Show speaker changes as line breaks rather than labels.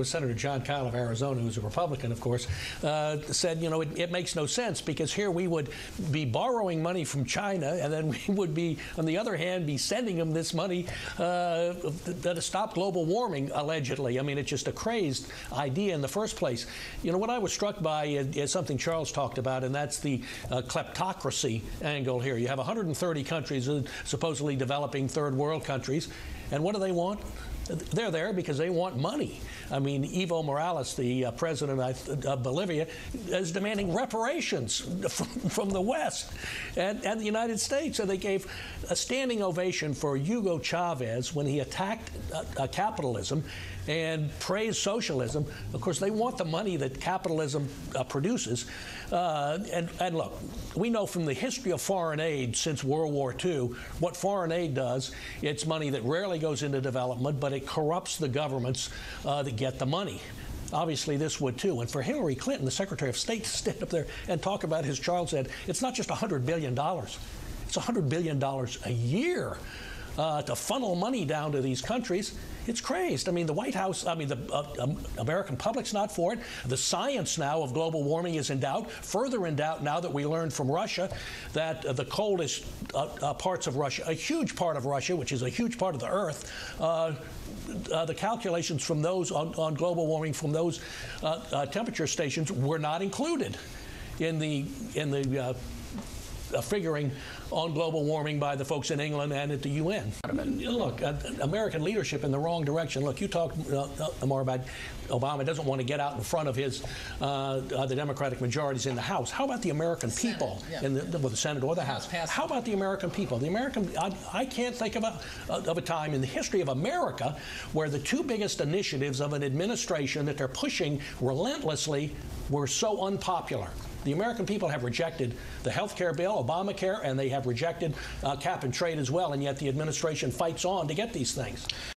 Senator John Kyle of Arizona, who's a Republican, of course, said, you know, it makes no sense because here we would be borrowing money from China, and then we would be, on the other hand, be sending them this money to stop global warming, allegedly. I mean, it's just a crazed idea in the first place. You know, what I was struck by is something Charles talked about, and that's the kleptocracy angle here. You have 130 countries, supposedly developing third world countries, and what do they want? They're there because they want money. I mean, Evo Morales, the president of Bolivia, is demanding reparations from the West and the United States. So they gave a standing ovation for Hugo Chavez when he attacked capitalism and praised socialism. Of course, they want the money that capitalism produces. And look, we know from the history of foreign aid since World War II, what foreign aid does, it's money that rarely goes into development, but it corrupts the governments that get the money. Obviously, this would too. And for Hillary Clinton, the Secretary of State, to stand up there and talk about, as Charles said, it's not just $100 billion. It's $100 billion a year to funnel money down to these countries. It's crazed. I mean, the White House, I mean, the American public's not for it. The science now of global warming is in doubt, further in doubt now that we learned from Russia that the coldest parts of Russia, a huge part of Russia, which is a huge part of the Earth, the calculations from those on global warming from those temperature stations were not included in the figuring on global warming by the folks in England and at the UN. Look, American leadership in the wrong direction. Look, you talk more about Obama doesn't want to get out in front of his the Democratic majorities in the House. How about the American people in the Senate or the House? How about the American people? The American, I can't think of a time in the history of America where the two biggest initiatives of an administration that they're pushing relentlessly were so unpopular. The American people have rejected the health care bill, Obamacare, and they have rejected cap and trade as well, and yet the administration fights on to get these things.